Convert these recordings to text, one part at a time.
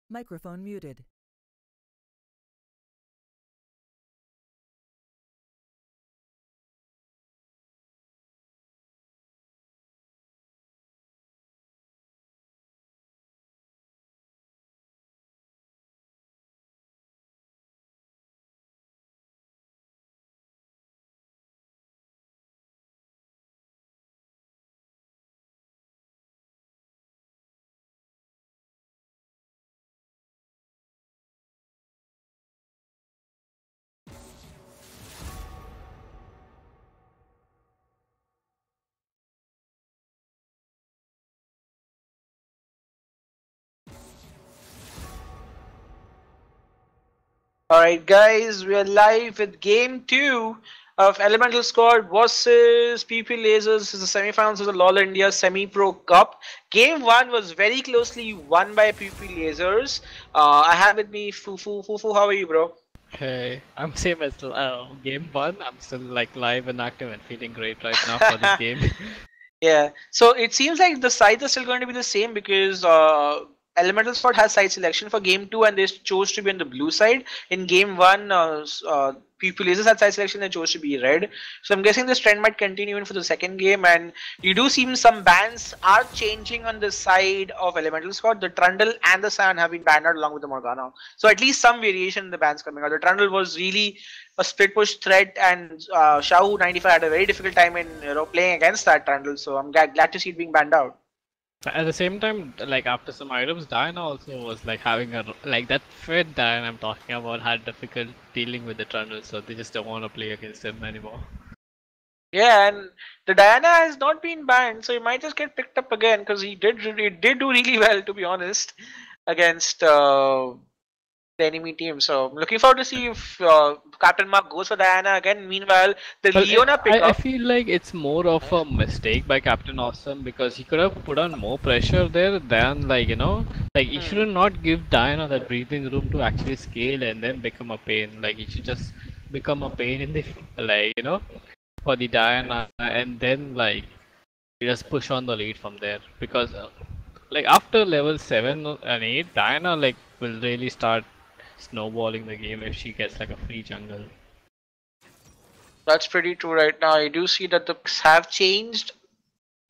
Microphone muted. Alright guys, we are live with game 2 of Elemental Squad versus Pew Pew Lazers. This is the semifinals of the LoL India Semi-Pro Cup. Game 1 was very closely won by Pew Pew Lazers. I have with me Fufu. Fufu, how are you, bro? Hey, I'm same as game one. I'm still like live and active and feeling great right now for this game. Yeah, so it seems like the sides are still going to be the same because Elemental Squad has side selection for game 2 and they chose to be on the blue side. In game 1, People Lasers had side selection, they chose to be red. So I'm guessing this trend might continue even for the second game, and you do seem some bans are changing on the side of Elemental Squad. The Trundle and the Sand have been banned out along with the Morgana. So at least some variation in the bans coming out. The Trundle was really a split push threat, and Shahu 95 had a very difficult time in playing against that Trundle. So I'm glad to see it being banned out. At the same time, like after some items, Diana also was like having a like that Fed Diana I'm talking about had difficult dealing with the Trundle, so they just don't want to play against him anymore. Yeah, and the Diana has not been banned, so he might just get picked up again because he did do really well, to be honest, against the enemy team. So I'm looking forward to see if Captain Mark goes for Diana again. Meanwhile, the Well, Leona I pickup. feel like it's more of a mistake by Captain Awesome because he could have put on more pressure there than like he should not give Diana that breathing room to actually scale and then become a pain. Like he should just become a pain in the for the Diana and then like just push on the lead from there because like after level 7 and 8 Diana like will really start snowballing the game if she gets like a free jungle. That's pretty true right now. I do see that the picks have changed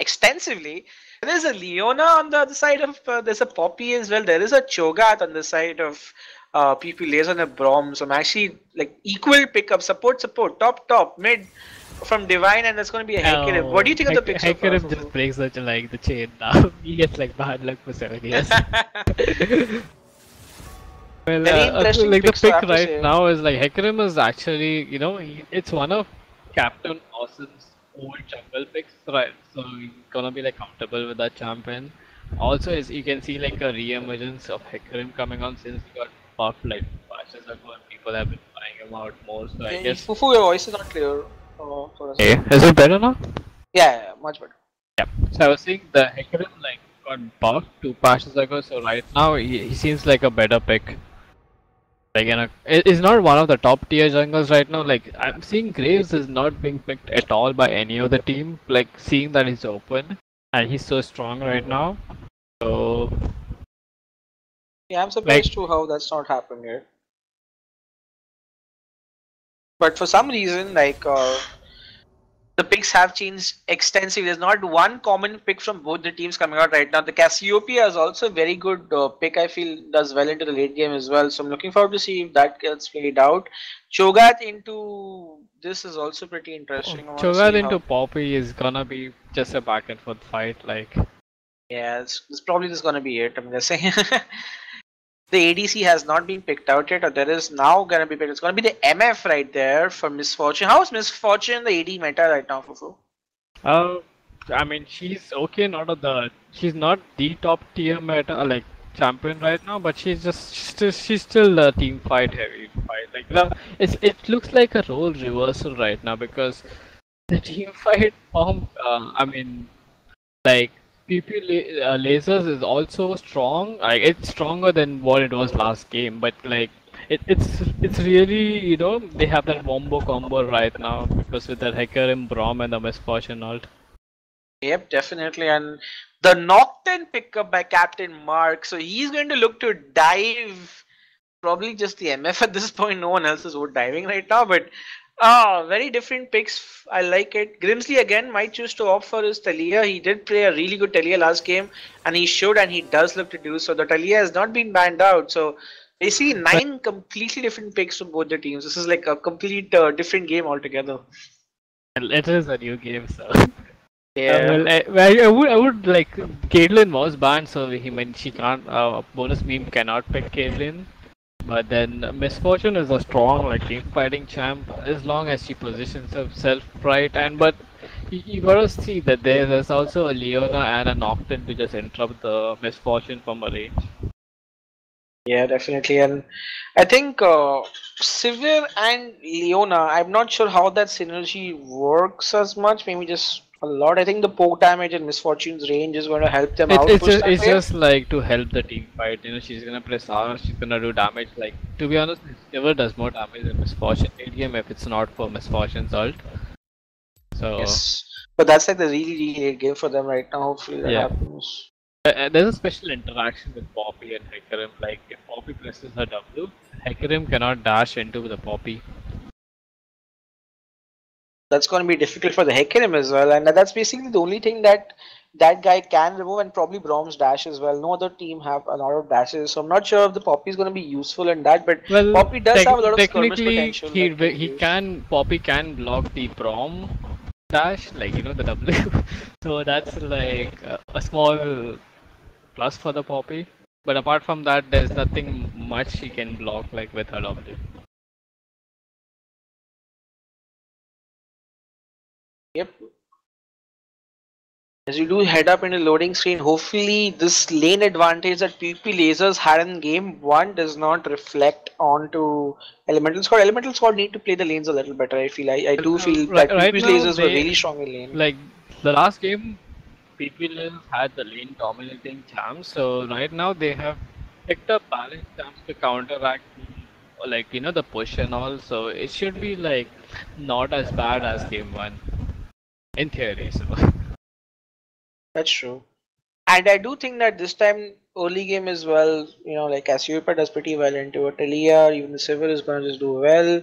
extensively. There's a Leona on the other side of. There's a Poppy as well. There is a Cho'Gath on the side of PP Lays on a Brom. So I'm actually like equal pickup, support, top, mid from Divine, and that's going to be a Hecarim. What do you think of the picks so far, Hecarim just Fufu? breaks the chain now. He gets like bad luck for 7 years. Well, Very interesting like the picks, I pick have to right say. now is like Hecarim is actually, it's one of Captain Awesome's old jungle picks, right? So he's gonna be like comfortable with that champion. Also, as you can see, like a re-emergence of Hecarim coming on since he got buffed like patches ago, and people have been buying him out more. So I guess. Fufu, your voice is not clear for us. Hey, is it better now? Yeah, much better. Yeah. So I was saying the Hecarim like got buffed 2 patches ago, so right now he seems like a better pick. Like it's not one of the top tier jungles right now. Like I'm seeing Graves is not being picked at all by any of the team. Like seeing that he's open and he's so strong right now. So Yeah, I'm like surprised too how that's not happened yet. But for some reason, like the picks have changed extensively. There's not one common pick from both the teams coming out right now. The Cassiopeia is also a very good pick. I feel does well into the late game as well. So I'm looking forward to see if that gets played out. Cho'Gath into this is also pretty interesting. I want to Cho'Gath see into how. Poppy is gonna be just a back and forth fight. Like Yeah, it's probably just gonna be it. I'm guessing. The ADC has not been picked out yet, or there is now gonna be picked. It's gonna be the MF right there for Misfortune. How is Misfortune the AD meta right now, Fufu? Uh, I mean, she's not the top tier meta like champion right now, but she's still a team fight heavy fight. Like it looks like a role reversal right now because the team fight form. I mean, like Lasers is also strong. Like it's stronger than what it was last game, but like. It's really they have that wombo combo right now because with that Hecarim, Braum and the Misfortune ult. Yep, definitely. And the Nocturne pickup by Captain Mark. So he's going to look to dive probably just the MF at this point. No one else is wood diving right now, but very different picks. I like it. Grimsley again might choose to opt for his Talia. He did play a really good Talia last game, and he should, and he does look to do so. The Talia has not been banned out, so basically But 9 completely different picks from both the teams. This is like a complete different game altogether. it is a new game, so. Yeah. I would like Caitlyn was banned, so he meant she can't. Bonus meme cannot pick Caitlyn. But then Misfortune is a strong like team fighting champ as long as she positions herself right. And but you gotta see that there's also a Leona and a Nocturne to just interrupt the Misfortune from a range. Yeah, definitely. And I think Sivir and Leona, I'm not sure how that synergy works as much. Maybe just a lot. I think the poke damage and Misfortune's range is going to help them It's out it's push just that it's wave. just like to help the team fight. You know, she's gonna press R, she's gonna do damage. Like to be honest, it never does more damage than Misfortune late game if it's not for Misfortune's ult. So Yes. But that's like the really, really late game for them right now. Hopefully that yeah. happens. There's a special interaction with Poppy and Hecarim. Like if Poppy presses her W, Hecarim cannot dash into the Poppy. That's going to be difficult for the Hecarim as well. And that's basically the only thing that that guy can remove, and probably Brom's dash as well. No other team have a lot of dashes, so I'm not sure if the Poppy is going to be useful in that. But Well, Poppy does have a lot of skirmish technically potential he that can be he used. can Poppy can block the Brom dash, like you know the W. So that's like a small plus for the Poppy. But apart from that, there's nothing much she can block like with her W. Yep. As you do head up into loading screen, hopefully this lane advantage that Pew Pew Lasers had in game one does not reflect onto Elemental Squad. Elemental Squad need to play the lanes a little better. I do feel Right, that Pew right Pew's now Lasers were they really strong in lane. like the last game people had the lane dominating champs, so right now they have picked up balanced champs to counteract like you know the push and all, so it should be like not as bad as game one in theory. So That's true. And I do think that this time early game as well, like Cassiopeia does pretty well into it. Elia, even the Civil is going to just do well.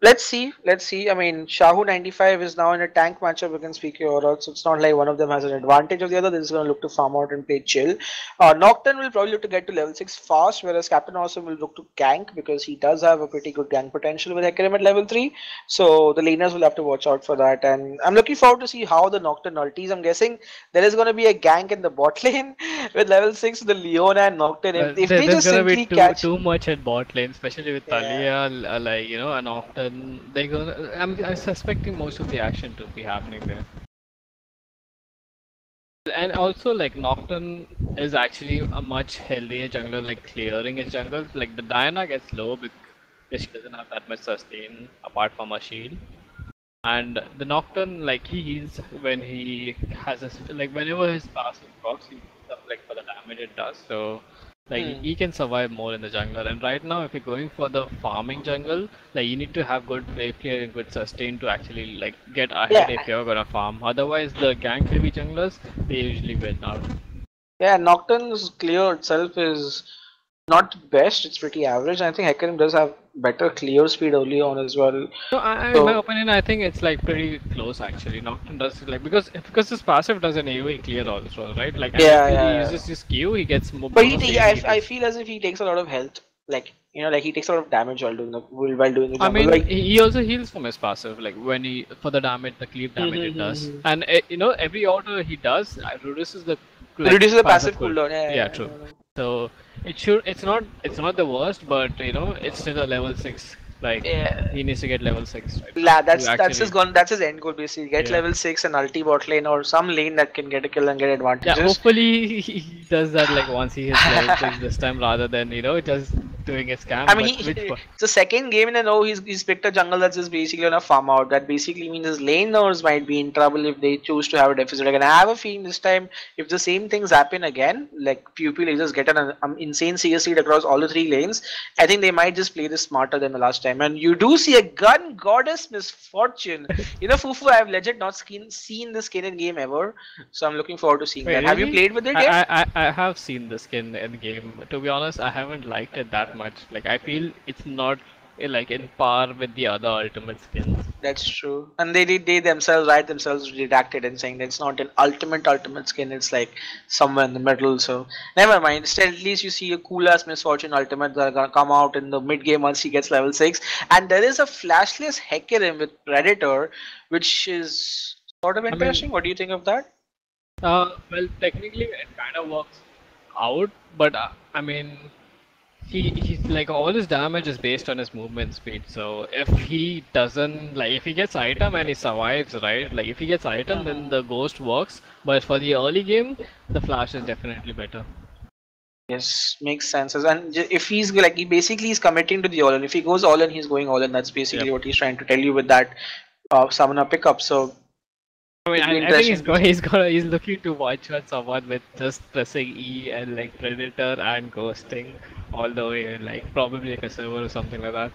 Let's see. Let's see. I mean, Shahu 95 is now in a tank matchup against PK Aura, so it's not like one of them has an advantage of the other. They're just going to look to farm out and play chill. Nocturne will probably look to get to level 6 fast, whereas Captain Awesome will look to gank because he does have a pretty good gank potential with Hecarim at level 3. So the laners will have to watch out for that. And I'm looking forward to see how the Nocturne ultis. I'm guessing there is going to be a gank in the bot lane with level 6, the Leona and Nocturne. If they there's just gonna be simply too catch. too much at bot lane, especially with Yeah. Talia, like you know, and often they gonna. I'm suspecting most of the action to be happening there. And also, like Nocturne is actually a much healthier jungler, like clearing his jungle. Like the Diana gets low because she doesn't have that much sustain apart from a shield. And the Nocturne, like he heals when he has a like whenever his passive procs, he heals up like for the damage it does. So like Hmm. he can survive more in the jungle. And right now, if you're going for the farming jungle, like you need to have good play clear and good sustain to actually like get ahead Yeah, if you're gonna farm. Otherwise, the gank heavy junglers they usually win out. yeah, Nocturne's clear itself is not best. It's pretty average. I think Hecarim does have better clear speed early on as well. No, in my So opinion, I think it's like pretty close actually. Nocturne does like because his passive does an AoE clear also, right? Like, and if yeah, he yeah, yeah. uses his Q, he gets more But bonus AoE I hits. feel as if he takes a lot of health. Like like he takes a lot of damage while doing the I jungle. mean, Like he also heals from his passive, like when he for the damage, the cleave damage it does, and you know every order he does reduces the like reduces the passive passive cool. cooldown. Yeah, Yeah, true. yeah, So it's not the worst, but you know it's still a level 6. Like yeah. he needs to get level 6 right now La, to that's his actually gon that's his end goal basically. Get yeah. level 6 and ulti bot lane or some lane that can get a kill and get Yeah, advantages. hopefully he does that like once he hits level 6 this time rather than you know just doing a scam, I mean, but which one? it's the second game in a row he's picked a jungle that's just basically on a farm out. That basically means his laners might be in trouble if they choose to have a deficit again. I have a feeling this time, if the same things happen again, like Pew Pew Lazers get an insane CS lead across all the three lanes, I think they might just play this smarter than the last time. And you do see a gun goddess misfortune. Fufu, I've legit not seen this skin in game ever, so I'm looking forward to seeing Wait, that. Have you really? played with it yet? I have seen the skin in the game. To be honest, I haven't liked it that much. Like I feel it's not like in par with the other ultimate skins. That's true. And they themselves redacted and saying that it's not an ultimate skin, it's like somewhere in the middle. So never mind. Still, at least you see a cool ass misfortune ultimate that are gonna come out in the mid game once he gets level 6. And there is a flashless Hecarim with Predator, which is sort of I mean, interesting. What do you think of that? well, technically it kind of works out, but I mean, he's like all his damage is based on his movement speed. So if he doesn't like, if he gets item and he survives, right? Like if he gets item, then the ghost works. But for the early game, the flash is definitely better. Yes, makes sense. And if he's like, he basically is committing to the all in. If he goes all in, he's going all in. That's basically Yep. what he's trying to tell you with that summoner pickup. So I mean, it'll be I think interesting to see. he's looking to watch shot someone with just pressing E and like Predator and ghosting all the way, like probably like a server or something like that.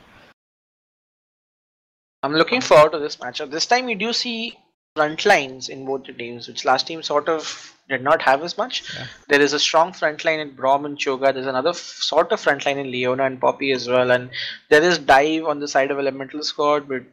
I'm looking forward to this matchup. This time we do see front lines in both the teams, which last team sort of did not have as much. Yeah. There is a strong front line in Brom and Choga. There's another sort of front line in Leona and Poppy as well. And there is dive on the side of Elemental Squad, but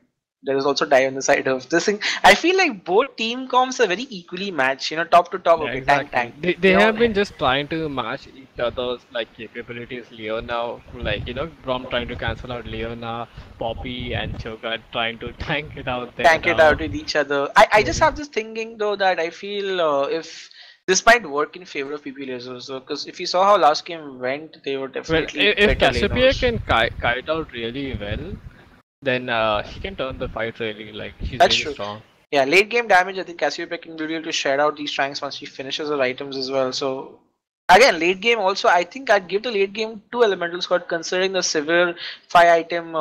there is also dive on the side of this thing. I feel like both team comps are very equally matched. Top to top. Yeah, Okay, tank, exactly. tank. They have been just trying to match each other's like capabilities. Leona, like Brom trying to cancel out Leona, Poppy and Choga trying to tank it out there Tank it now. out with each other. I just Yeah. have this thinking though that I feel if this might work in favor of PP lasers, because if you saw how last game went, they were Well, definitely if better Cassiopeia laners. can kite out really well, then she can turn the fight really. Like she's That's really true. strong. Yeah, late game damage. I think Cassiopeia can be able to shed out these tanks once she finishes her items as well. So again, late game also. I think I'd give the late game to Elemental Squad considering the severe 5 item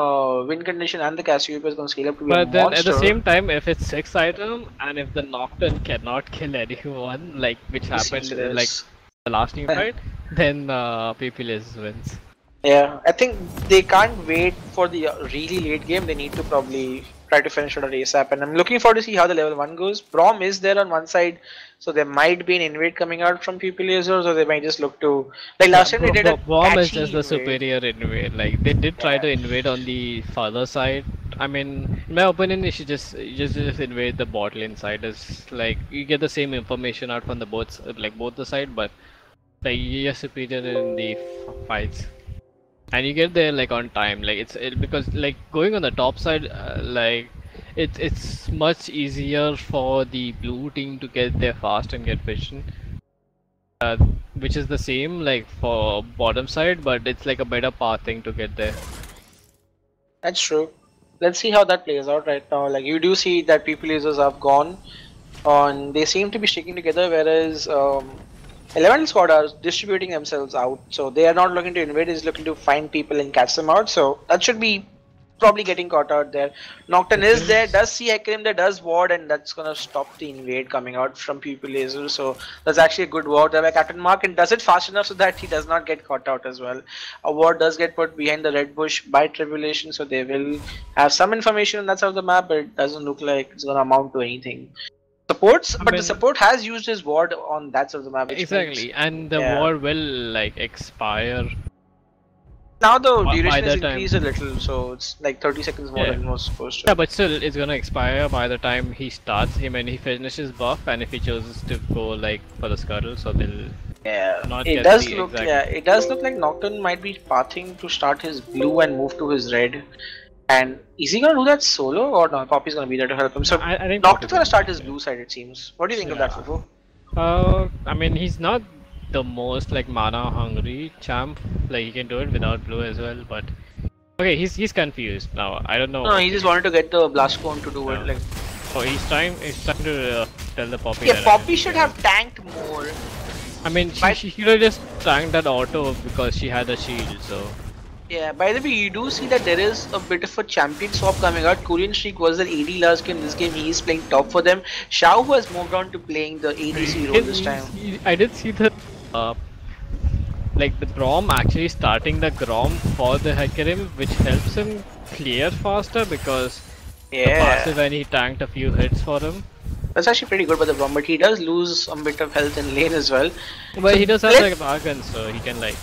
win condition and the Cassiopeia is going to scale up to be a But then at the monster. same time, if it's 6 item and if the Nocturne cannot kill anyone, like which It seems happened it like is. the last team fight, then PPLS wins. Yeah, I think they can't wait for the really late game. They need to probably try to finish it at ASAP. And I'm looking forward to see how the level 1 goes. Brom is there on one side, so there might be an invade coming out from PP lasers, or they might just look to. Like Yeah, last time they did a Bomb is just catchy the invade. superior invade. Like they did try Yeah, to invade on the further side. I mean, in my opinion, you should just invade the bot lane side. It's like you get the same information out from the both the side, but like you're superior in the fights. And you get there like on time, like because like going on the top side, like it's much easier for the blue team to get there fast and get vision, uh, which is the same like for bottom side, but it's like a better path thing to get there. that's true. Let's see how that plays out right now. Like you do see that PP lasers have gone on. They seem to be sticking together, whereas Elemental Squad are distributing themselves out, so they are not looking to invade, is looking to find people and catch them out, so that should be probably getting caught out there. Nocturne It is there, seems does see Hecarim there, does ward, and that's gonna stop the invade coming out from people laser, so that's actually a good ward there by Captain Mark, and does it fast enough so that he does not get caught out as well. A ward does get put behind the red bush by Tribulation, so they will have some information on that side of the map, but it doesn't look like it's gonna amount to anything. Supports, I but the mean support has used his ward on that side of the map, which makes exactly, and the yeah. war will like expire Now the by duration has the increased a time. little, so it's like 30 seconds more Yeah. than it was supposed Yeah, to. but still, it's gonna expire by the time he starts him and he finishes buff, and if he chooses to go like for the scuttle, so they'll Yeah, not it get does the look. exact. Yeah, it does look like Nocturne might be pathing to start his blue and move to his red. And is he gonna do that solo or no? Poppy's gonna be there to help him. So I think Nocturne's Poppy's gonna gonna start be his there. blue side. It seems. What do you think of that, Yeah. Fufu? I mean, he's not the most like mana hungry champ. Like he can do it without blue as well, but okay, he's confused now. I don't know. No, he Okay, just wanted to get the blast cone to do it. no. Like, So he's trying to tell the Poppy yeah, that I Poppy need should your help. have tanked more. I mean, But she could have just tanked that auto because she had a shield. So Yeah, by the way, you do see that there is a bit of a champion swap coming out. Korean Streak was the AD last game. This game he is playing top for them. Shao has moved on to playing the ADC role this time. I did see the uh, like the Grom actually starting the Grom for the Hecarim, which helps him clear faster because the Yeah, passive when he tanked a few hits for him. that's actually pretty good by the Braum, but he does lose a bit of health in lane as well. But So he does have let like Argon, so he can like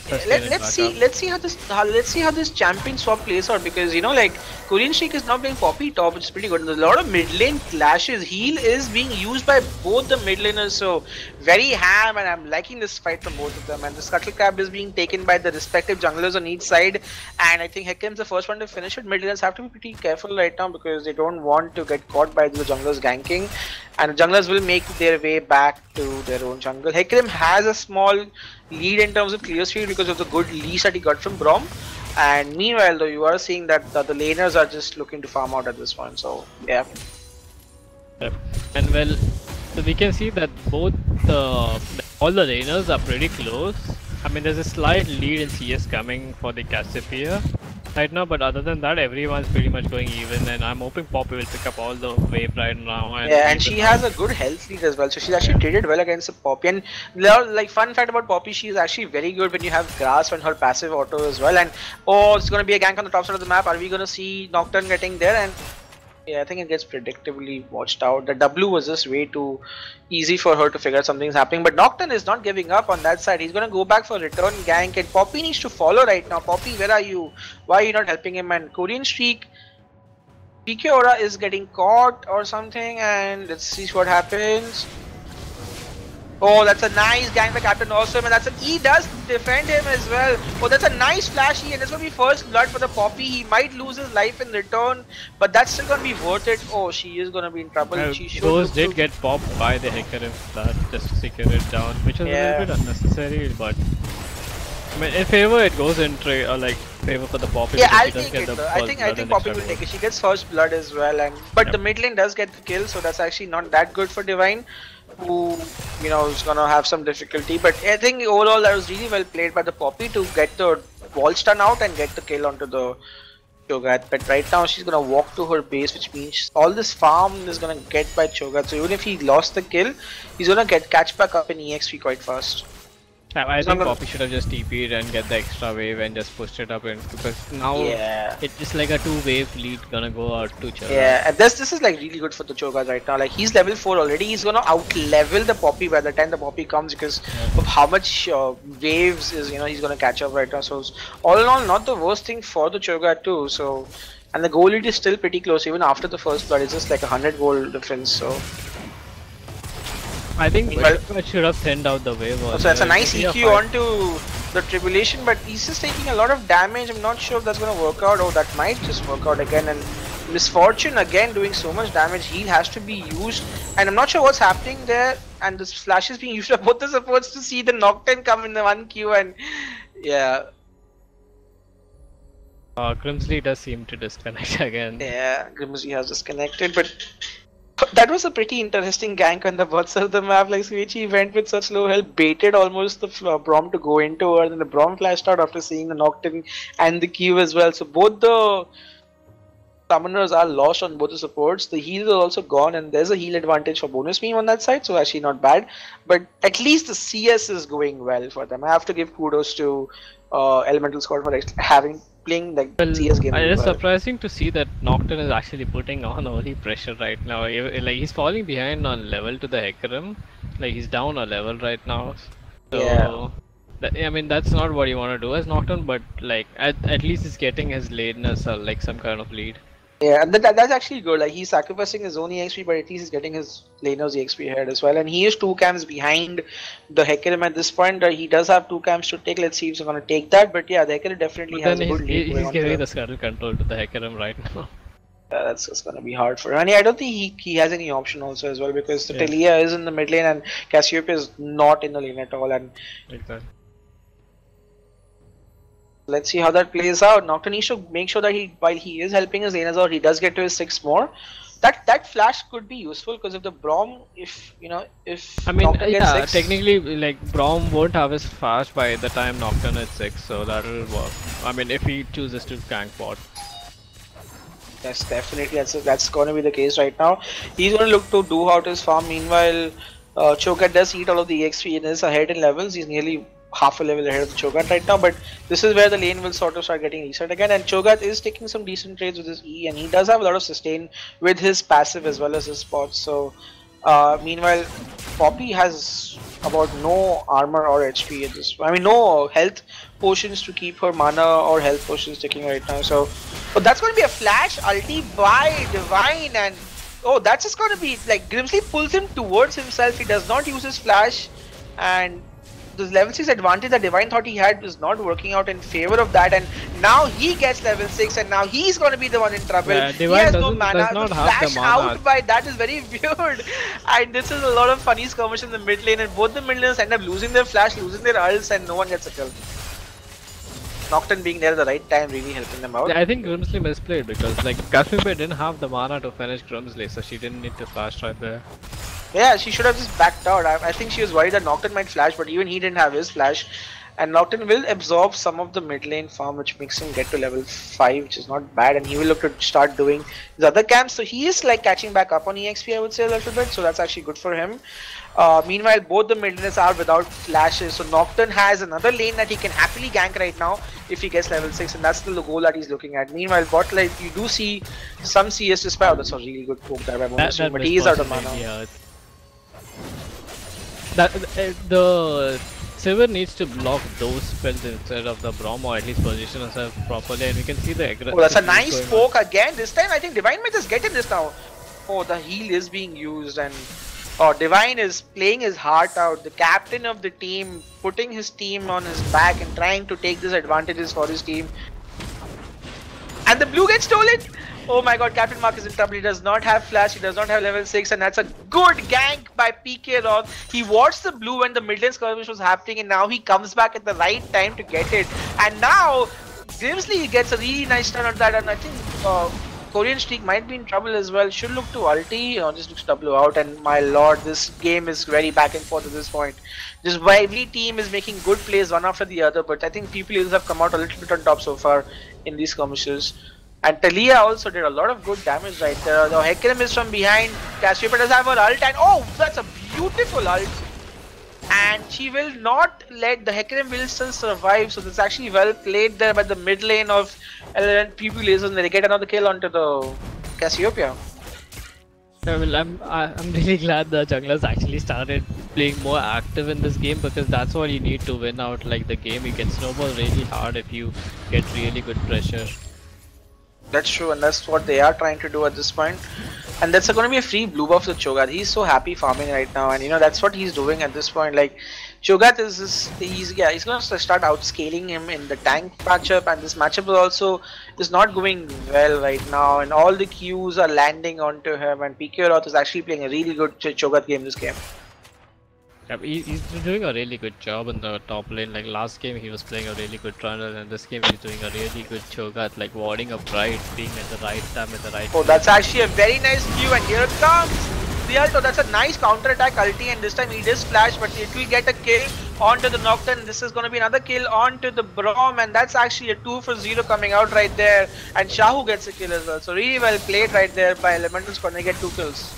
sustain let, it let's back see up. let's see how this champion swap plays out, because like Korean Sheik is now playing Poppy top, which is pretty good. There's a lot of mid lane clashes. Heal is being used by both the mid laners, so very ham, and I'm liking this fight from both of them. And the scuttle crab is being taken by the respective junglers on each side, and I think Hekim's the first one to finish it. Mid laners have to be pretty careful right now because they don't want to get caught by the junglers ganking, and the junglers will make their way back to their own jungle. Hecarim has a small lead in terms of clear speed because of the good leash that he got from Braum. And meanwhile, though, you are seeing that the laners are just looking to farm out at this point. So yeah, Yep. And well, so we can see that both the all the laners are pretty close. I mean, there's a slight lead in CS coming for the Cassiopeia right now, but other than that, everyone's pretty much going even. And I'm hoping Poppy will pick up all the wave right now and yeah, and keep the she has nice. a good health lead as well. So she's Yeah. actually traded well against the Poppy. And like fun fact about Poppy, she is actually very good when you have grass on her passive auto as well. And oh, it's gonna be a gank on the top side of the map. Are we gonna see Nocturne getting there? And yeah, I think it gets predictably watched out. The W was just way too easy for her to figure out something's happening. But Nocturne is not giving up on that side. He's gonna go back for return gank, and Poppy needs to follow right now. Poppy, where are you? Why are you not helping him? And Korean Streak, PK Aura is getting caught or something, and let's see what happens. Oh, that's a nice gank by Captain Awesome, and he does defend him as well. Oh, that's a nice flashy, and this will be first blood for the Poppy. He might lose his life in return, but that's still gonna be worth it. Oh, she is gonna be in trouble. She should Those look did to. get popped by the Hecarim that just to secure it down, which is a little Yeah. bit unnecessary, but I mean, in favor it goes in like favor for the Poppy Yeah, because I'll she does take get it the though. first I blood think and Poppy extra will gold. take it. She gets first blood as well, and but the Yep. mid lane does get the kill, so that's actually not that good for Divine, who is gonna have some difficulty. But I think overall that was really well played by the Poppy to get the wall stun out and get the kill onto the Cho'Gath. But right now she's gonna walk to her base, which means all this farm is gonna get by Cho'Gath. So even if he lost the kill, he's gonna catch back up in EXP quite fast. I He's not think gonna. Poppy should have just TP'd and get the extra wave and just pushed it up in because now Yeah. it's just like a 2 wave lead gonna go out to Cho'Gath. Yeah, and this is like really good for the Cho'Gath right now. Like he's level 4 already. He's gonna out level the Poppy by the time the Poppy comes because of how much waves is he's gonna catch up right now. So all in all, not the worst thing for the Cho'Gath too. So and the goal lead is still pretty close even after the first blood. It's just like 100 goal difference. So I think meanwhile, it should have thinned out the wave. so Also. that's a You can nice see a EQ fight. onto the Tribulation, but he's just taking a lot of damage. I'm not sure if that's gonna work out. Oh, that might just work out again. And Misfortune again doing so much damage. Heal has to be used, and I'm not sure what's happening there. And this flash is being used by both the supports to see the Nocturne come in the 1Q, and yeah, Grimsley does seem to disconnect again. yeah, Grimsby has disconnected, but that was a pretty interesting gank on the both sides of the map. Like Switchy went with such low health, baited almost the Braum to go into her, and then the Braum flashed out after seeing the Nocturne and the Q as well. So both the summoners are lost on both the supports. The heal is also gone, and there's a heal advantage for bonus meme on that side, so actually not bad. But at least the CS is going well for them. I have to give kudos to Elemental Squad for having playing like Well, CS game it really is well. surprising to see that Nocturne is actually putting on only pressure right now. Like he's falling behind on level to the Hecarim. Like he's down a level right now. So Yeah. I mean that's not what you want to do as Nocturne, but like at least he's getting his lateness or like some kind of lead. Yeah, and that's actually good. Like he's sacrificing his own EXP, but at least he's getting his laner's EXP ahead as well. And he is 2 camps behind the Hecarim at this point. He does have 2 camps to take. Let's see if he's gonna take that. But yeah, the Hecarim definitely But has then a good lead going he's on giving there. the scuttle control to the Hecarim right now. That's just gonna be hard for him. And yeah, I don't think he has any option also as well because the Yeah. Talia is in the mid lane and Cassiopeia is not in the lane at all. And Exactly. let's see how that plays out. Nocturne needs to make sure that while he is helping his laners out, he does get to his 6 more. that flash could be useful because if the Braum, if if I mean, Nocturne gets yeah, 6. technically, like Braum won't have his flash by the time Nocturne is 6, so that'll work. I mean, if he chooses to gank bot. Yes, definitely. That's going to be the case right now. He's going to look to do out his farm. Meanwhile, Cho'Gath does eat all of the EXP and is ahead in levels. He's nearly half a level ahead of the Cho'Gath right now. But this is where the lane will sort of start getting reset again. And Cho'Gath is taking some decent trades with his E, and he does have a lot of sustain with his passive as well as his spots. So, meanwhile, Poppy has about no armor or HP at this. I mean, no health potions to keep her mana or health potions ticking right now. So, but that's going to be a flash ulti by Divine, and oh, that's just going to be like Grimsley pulls him towards himself. He does not use his flash, and the level 6 advantage that Divine thought he had was not working out in favor of that, and now he gets level 6 and now he's going to be the one in trouble. Yeah, He Divine has no does mana. not The have the flash mana. out by that is very weird, and this is a lot of funny skirmish in the mid lane, and both the mid laners end up losing their flash, losing their ults, and no one gets a kill. Nocturne being there at the right time really helping them out. Yeah, I think Grimsley misplayed because like Cassiopeia didn't have the mana to finish Grimsley, so she didn't need to flash right there. Yeah, she should have just backed out. I think she was worried that Nocturne might flash, but even he didn't have his flash. And Nocturne will absorb some of the mid lane farm, which makes him get to level 5, which is not bad. And he will look to start doing his other camps. So he is like catching back up on EXP, I would say, a little bit. So that's actually good for him. Meanwhile, both the mid laners are without flashes. So Nocturne has another lane that he can happily gank right now if he gets level 6. And that's the goal that he's looking at. Meanwhile, bot lane, you do see some CS to spy. Oh, that's a really good poke there by Monastery, but he is out of mana. The Silver needs to block those spells instead of the Braum, or at least position herself properly, and we can see the aggressive. Oh, that's a nice poke again. This time I think Divine might just get in this now. Oh, the heal is being used, and oh, Divine is playing his heart out. The captain of the team, putting his team on his back and trying to take these advantages for his team. And the blue gets stolen. Oh my god, Captain Mark is in trouble. He does not have flash, he does not have level 6, and that's a good gank by PK Roth. He watched the blue when the mid lane skirmish was happening, and now he comes back at the right time to get it. And now Grimsley gets a really nice turn on that, and I think Korean Streak might be in trouble as well. Should look to ulti, just looks W out, and my lord, this game is very back and forth at this point. Just every team is making good plays one after the other, but I think Pew Pew Lazers have come out a little bit on top so far in these skirmishes. And Talia also did a lot of good damage right there. The Hecarim is from behind. Cassiopeia does have her ult, and oh, that's a beautiful ult. And she will not let the Hecarim will still survive. So that's actually well played there by the mid lane of Pew Pew Lazers, and they get another kill onto the Cassiopeia. Well, I'm really glad the junglers actually started playing more active in this game, because that's what you need to win out like the game. You can snowball really hard if you get really good pressure. That's true, and that's what they are trying to do at this point. And that's going to be a free blue buff to Cho'Gath. He's so happy farming right now, and that's what he's doing at this point. Like Cho'Gath he's going to start outscaling him in the tank matchup, and this matchup is not going well right now, and all the Qs are landing onto him, and PK Roth is actually playing a really good Cho'Gath game this game. Yeah, he's doing a really good job in the top lane. Like last game he was playing a really good runner, and this game he's doing a really good Cho'Gath, like warding up right, being at the right time at the right Oh, that's actually a very nice view, and here it comes! The ult, that's a nice counter attack ulti, and this time he does flash, but it will get a kill onto the Nocturne. This is going to be another kill onto the Braum, and that's actually a 2 for 0 coming out right there, and Shahu gets a kill as well. So really well played right there by Elemental's going to get 2 kills.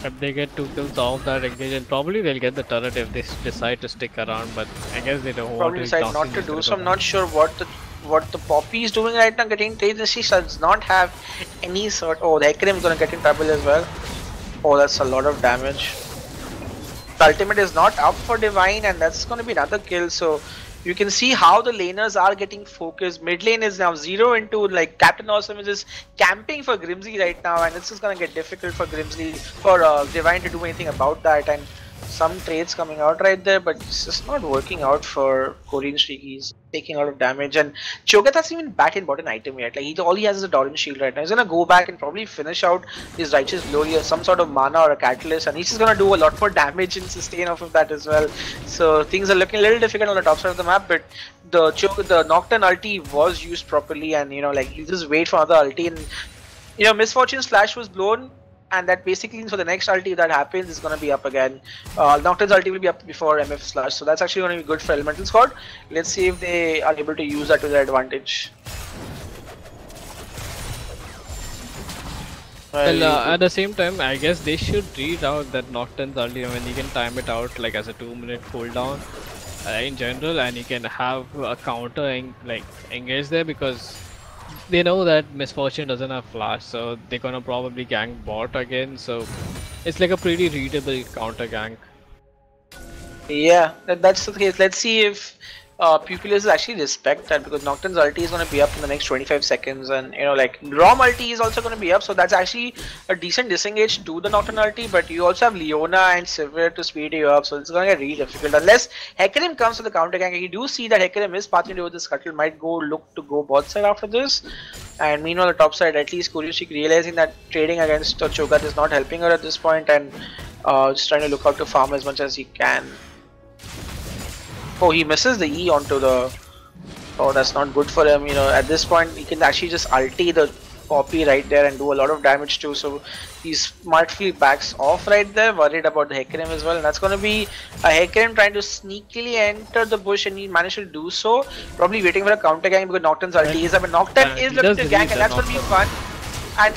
If they get 2 kills off that engagement, probably they'll get the turret if they decide to stick around, but I guess they don't probably want to. decide not to do so. I'm not sure what the Poppy is doing right now, getting trades. She does not have any sort. Oh, the Hecarim is going to get in trouble as well. Oh, that's a lot of damage. The ultimate is not up for Divine, and that's going to be another kill. So you can see how the laners are getting focused. Mid lane is now 0 into like Captain Awesome is just camping for Grimsley right now, and this is going to get difficult for Grimsley, for Divine to do anything about that. And some trades coming out right there, but it's just not working out for Korean Streak. He's taking a lot of damage, and Cho'Gath hasn't even batted bought an item yet. Like all he has is a Doran shield right now. He's gonna go back and probably finish out his Righteous Glory or some sort of mana or a catalyst, and he's just gonna do a lot more damage and sustain off of that as well. So things are looking a little difficult on the top side of the map, but the Nocturne ulti was used properly, and like you just wait for another ulti, and You know, Misfortune's flash was blown, and that basically means for the next ulti that happens is gonna be up again. Nocturne's ulti will be up before MF slash, so that's actually gonna be good for Elemental Squad. Let's see if they are able to use that to their advantage. Well, at the same time, I guess they should read out that Nocturne's early when you can time it out like as a 2-minute cooldown in general, and you can have a counter like engage there because they know that Misfortune doesn't have flash, so they're gonna probably gank bot again. So it's like a pretty readable counter gank. Yeah, that's the case. Let's see if Pew Pew Lazers actually respect that, because Nocturne's ulti is going to be up in the next 25 seconds, and you know, like Rom ulti is also going to be up, so that's actually a decent disengage to the Nocturne ulti. But you also have Leona and Sivir to speed you up, so it's going to get really difficult unless Hecarim comes to the counter gank. You do see that Hecarim is pathing over the scuttle, might go look to go bot side after this. And meanwhile, the top side, at least Kuriosik realizing that trading against Cho'Gath is not helping her at this point, and just trying to look out to farm as much as he can. Oh, he misses the E onto the... Oh, that's not good for him. You know, at this point, he can actually just ulti the Poppy right there and do a lot of damage too. So he smartly backs off right there, worried about the Hecarim as well. And that's going to be a Hecarim trying to sneakily enter the bush, and he managed to do so. Probably waiting for a counter gank because Nocturne's ulti is up. And Nocturne is looking to gank, and that's going to be fun. And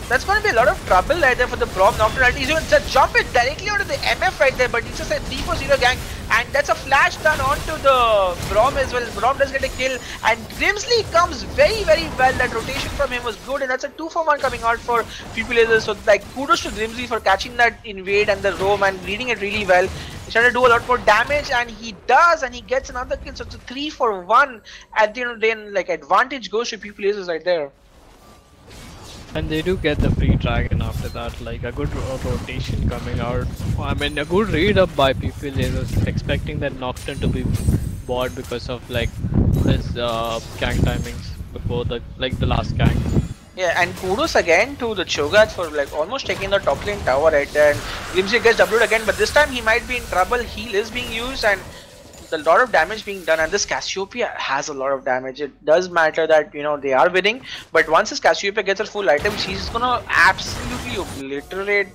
that's going to be a lot of trouble right there for the Braum. Nocturne ulti. He's going to jump it directly onto the MF right there, but it's just a 3-4-0 gank. And that's a flash done onto the Braum as well. Braum does get a kill, and Grimsley comes very well. That rotation from him was good, and that's a 2-for-1 coming out for Pew Pew Lazers. So like kudos to Grimsley for catching that invade and the roam and reading it really well. He's trying to do a lot more damage, and he does, and he gets another kill. So it's a 3-for-1 at the end of the day, and like advantage goes to Pew Pew Lazers right there. And they do get the free dragon after that, like a good rotation coming out. I mean, a good read up by Pew Pew Lazers, expecting that Nocturne to be bought because of like his gank timings before the last gank. Yeah, and kudos again to the Cho'Gath for like almost taking the top lane tower right there. And Grimsley gets W'd again, but this time he might be in trouble. Heal is being used, and a lot of damage being done, and this Cassiopeia has a lot of damage. It does matter that, you know, they are winning, but once this Cassiopeia gets her full items, she's gonna absolutely obliterate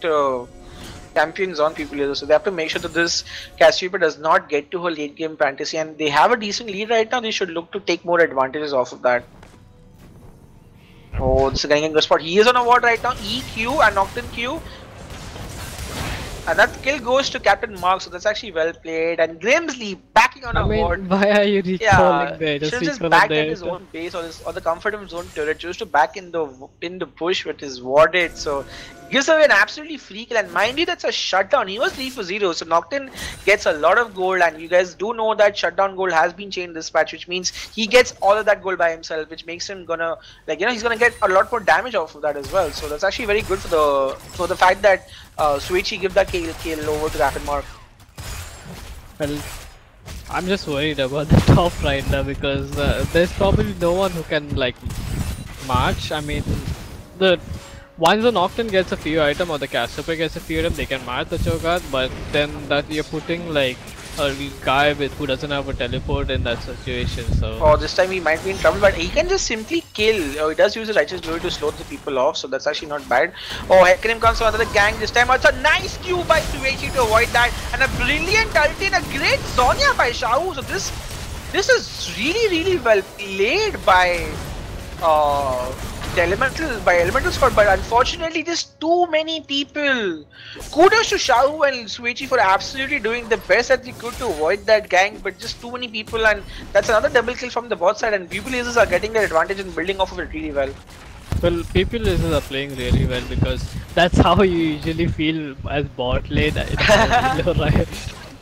champions on Pew Pew Lazers. So they have to make sure that this Cassiopeia does not get to her late game fantasy, and they have a decent lead right now. They should look to take more advantages off of that. Oh, this is getting a good spot. He is on a ward right now. EQ and Nocturne Q. And that kill goes to Captain Mark, so that's actually well played. And Grimsley backing on a ward. Why are you recalling there? Should just back at his own base or the comfort of his own turret. Chose to back in the bush with his warded. So gives away an absolutely free kill. And mind you, that's a shutdown. He was 3-for-0. So Nocturne gets a lot of gold, and you guys do know that shutdown gold has been changed this patch, which means he gets all of that gold by himself, which makes him gonna, like, you know, he's gonna get a lot more damage off of that as well. So that's actually very good for the fact that Suichi give that kill over to Captain Mark. Well, I'm just worried about the top right now because there's probably no one who can like march. I mean, once the Nocturne gets a few item or the Cassiopeia gets a few item, they can march the Cho'Gath, but then that you're putting like a guy who doesn't have a teleport in that situation. So oh, this time he might be in trouble, but he can just simply kill. He does use his righteous glory to slow the people off, so that's actually not bad. Oh, Hecarim comes from another gang this time. It's a nice Q by Suechi to avoid that, and a brilliant ulti and a great Zonya by Shahu. So this is really well played by Elemental Squad, but unfortunately just too many people. Kudos to Shahu and Suichi for absolutely doing the best that they could to avoid that gang, but just too many people, and that's another double kill from the bot side, and Pew Pew Lazers are getting their advantage and building off of it really well. Well, Pew Pew Lazers are playing really well because that's how you usually feel as bot lane, right?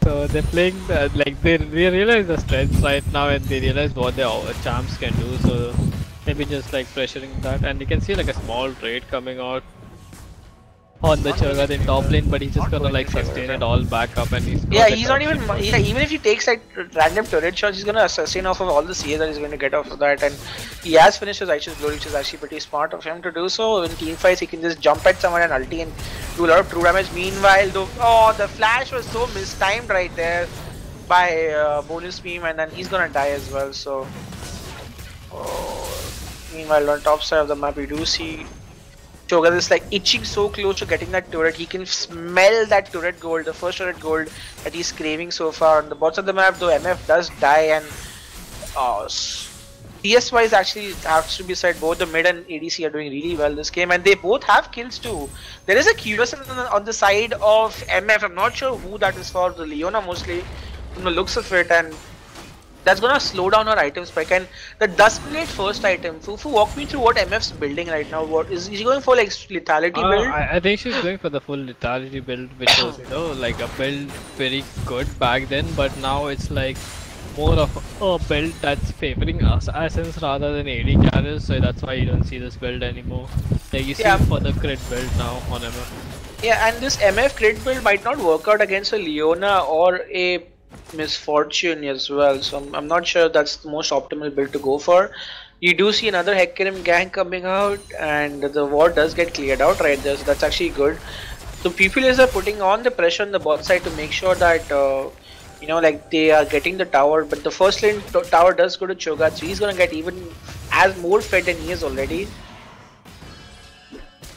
So they're playing like they realize the strengths right now, and they realize what their champs can do. So maybe just like pressuring that, and you can see like a small trade coming out on the Cho'Gath in top lane, but he's just gonna like sustain it all back up, and he's not even even if he takes like random turret shots, he's gonna sustain off of all the CS that he's going to get off of that, and he has finished his righteous glory, which is actually pretty smart of him to do so. In team fights, he can just jump at someone and ulti and do a lot of true damage. Meanwhile, though, oh, the flash was so mistimed right there by bonus beam, and then he's gonna die as well. So, oh. Meanwhile, on top side of the map, we do see Cho'Gath is like itching so close to getting that turret. He can smell that turret gold, the first turret gold that he's craving so far. On the bottom of the map, though, MF does die, and CS wise actually has to be said, both the mid and ADC are doing really well this game, and they both have kills too. There is a QS on the side of MF. I'm not sure who that is for. The Leona mostly, from the looks of it, and that's gonna slow down her item spike. And the Dust Blade first item, Fufu, walk me through what MF's building right now. What is he going for, like lethality build? I think she's going for the full lethality build, which was like a build very good back then, but now it's like more of a build that's favoring assassins rather than AD carries, so that's why you don't see this build anymore. Like you see it for the crit build now on MF. Yeah, and this MF crit build might not work out against a Leona or a Misfortune as well, so I'm not sure that's the most optimal build to go for. You do see another Hecarim gang coming out, and the war does get cleared out right there, so that's actually good. So Pew Pew Lazers are putting on the pressure on the bot side to make sure that like they are getting the tower, but the first lane tower does go to Cho'Gath, so he's gonna get even as more fed than he is already.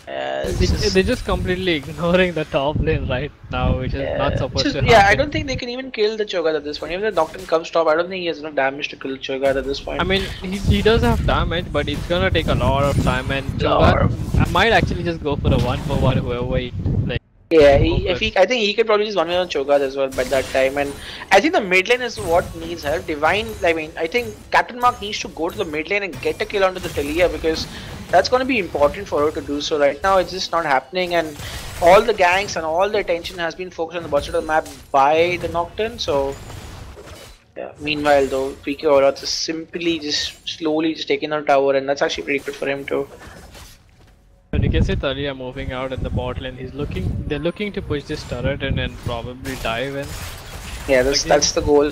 They're just completely ignoring the top lane right now, which is not supposed to happen. Yeah, I don't think they can even kill the Cho'Gath at this point. Even if the Nocturne comes top, I don't think he has enough damage to kill Cho'Gath at this point. I mean, he does have damage, but it's gonna take a lot of time, and Cho'Gath might actually just go for a 1-for-1 whoever he like. Yeah, I think he could probably just 1v1 Cho'Gath as well by that time, and I think the mid lane is what needs help. I think Captain Mark needs to go to the mid lane and get a kill onto the Talia, because that's going to be important for her to do so. Right now, it's just not happening, and all the ganks and all the attention has been focused on the bottom of the map by the Nocturne. So, yeah. Meanwhile, though, PK Oroth is simply just slowly just taking on tower, and that's actually pretty good for him too. And you can see Talia moving out in the bot lane. They're looking to push this turret in and probably dive in. Yeah, that's the goal.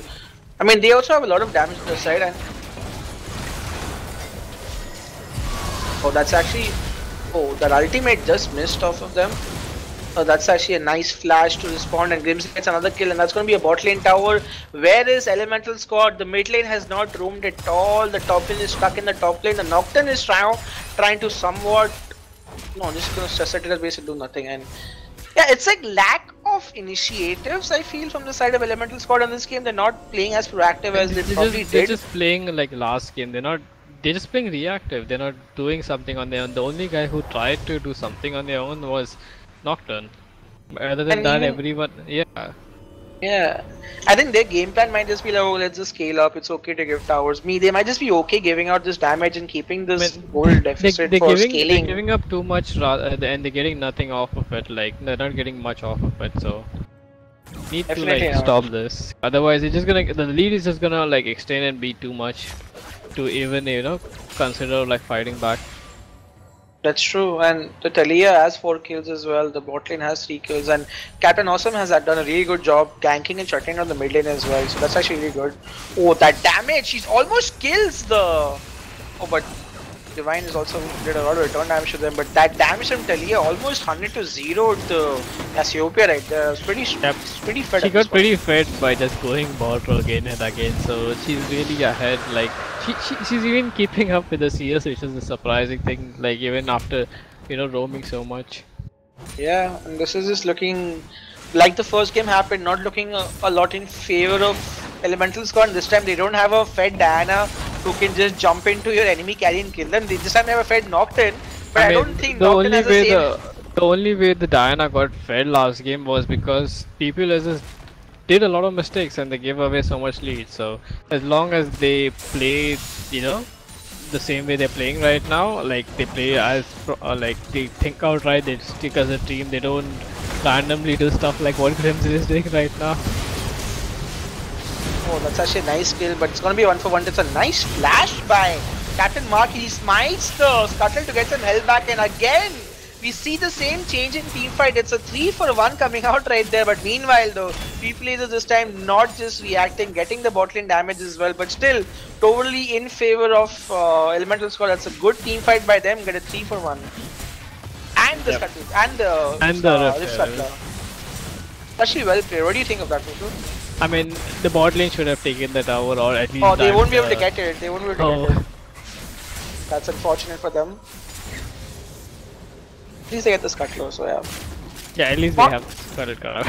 I mean, they also have a lot of damage on their side, and that's actually, that ultimate just missed off of them. That's actually a nice flash to respond, and Grims gets another kill, and that's going to be a bot lane tower. Where is Elemental Squad? The mid lane has not roamed at all. The top lane is stuck in the top lane. The Nocturne is trying to somewhat, just going to stress at it base and do nothing. And yeah, it's like lack of initiatives, I feel, from the side of Elemental Squad in this game. They're not playing as proactive as they probably did. They're just playing like last game. They're just playing reactive. They're not doing something on their own. The only guy who tried to do something on their own was Nocturne. Other than that, everyone, yeah. I think their game plan might just be like, let's just scale up. It's okay to give towers. They might just be okay giving out this damage and keeping this gold deficit for scaling. They're giving up too much, and they're getting nothing off of it. Like they're not getting much off of it. So need to stop this. Otherwise, the lead is just gonna extend and be too much to even consider fighting back. That's true, and the Talia has 4 kills as well. The bot lane has 3 kills, and Captain Awesome has done a really good job ganking and shutting down the mid lane as well. So that's actually really good. That damage! She's almost kills the. But Divine is also did a lot of return damage to them. But that damage from Talia almost 100 to 0 to Cassiopeia right there. It's pretty fed. She got pretty fed by just going bot again and again. So she's really ahead. She's even keeping up with the CS, which is a surprising thing. Even after roaming so much. Yeah, and this is just looking like the first game happened, not looking a lot in favor of Elemental Squad. This time they don't have a fed Diana who can just jump into your enemy carry and kill them. This time they have a fed Nocturne, but I don't think Nocturne has the same. The only way the Diana got fed last game was because Pew Pew Lazers did a lot of mistakes and they gave away so much lead. So as long as they play, the same way they're playing right now, they play as they think out right, they stick as a team, they don't randomly do stuff like what Grims is doing right now. That's actually a nice kill, but it's gonna be 1-for-1. It's a nice flash by Captain Mark. He smites the Scuttle to get some health back, and again we see the same change in team fight. It's a 3-for-1 coming out right there, but meanwhile though, Pew Pew Lazers this time not just reacting, getting the bot lane damage as well, but still totally in favor of Elemental Squad. That's a good team fight by them, get a 3-for-1. And the Scuttle, and the Rift Scuttler. Actually well played. What do you think of that, Fufu? I mean, the bot lane should have taken the tower, or at least. They won't be able to get it. They won't be able to get it. That's unfortunate for them. At least they get the Scuttler, so yeah. Yeah, at least they What? have got it covered.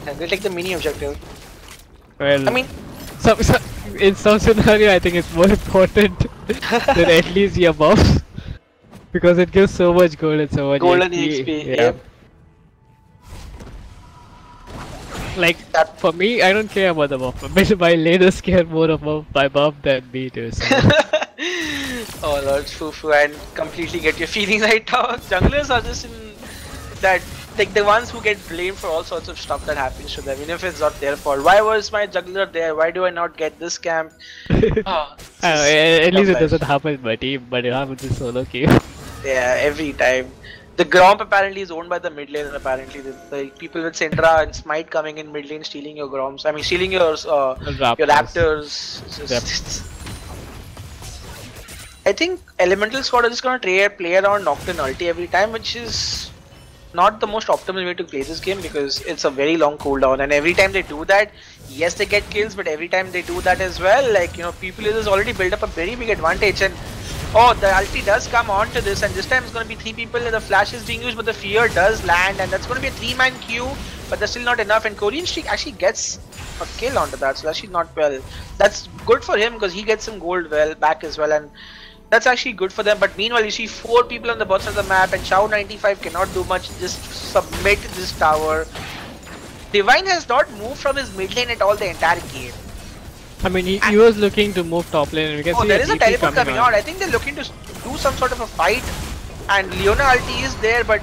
And they'll take the mini objective. Well, I mean, some, in some scenario, I think it's more important than at least your buffs because it gives so much gold and so much golden XP. EXP. Yeah. Yep. Like That. for me, I don't care about the buff. But my laners care more about my buff than me too. So. Oh Lord, Fufu, and completely get your feelings right now. Junglers are just in that, like the ones who get blamed for all sorts of stuff that happens to them, even if it's not their fault. Why was my juggler there? Why do I not get this camp? Oh, At least it doesn't happen in my team, but it happens in solo queue. Yeah, every time. The Gromp apparently is owned by the mid lane, and apparently the people with Syndra and Smite coming in mid lane stealing your Gromps. I mean, stealing your Raptors. I think Elemental Squad are just gonna play around Nocturne ulti every time, which is not the most optimal way to play this game because it's a very long cooldown, and every time they do that, yes they get kills, but every time they do that as well, like, you know, People has already built up a very big advantage, and oh, the ulti does come on to this, and this time it's going to be 3 people, and the flash is being used, but the fear does land, and that's going to be a 3-man queue, but that's still not enough, and Korean Streak actually gets a kill onto that, so actually not well. That's good for him because he gets some gold well back as well, and that's actually good for them. But meanwhile, you see 4 people on the bottom of the map, and Chow 95 cannot do much, just submit this tower. Divine has not moved from his mid lane at all the entire game. I mean, he was looking to move top lane, and we can see there is a teleport coming out. I think they're looking to do some sort of a fight, and Leona ulti is there, but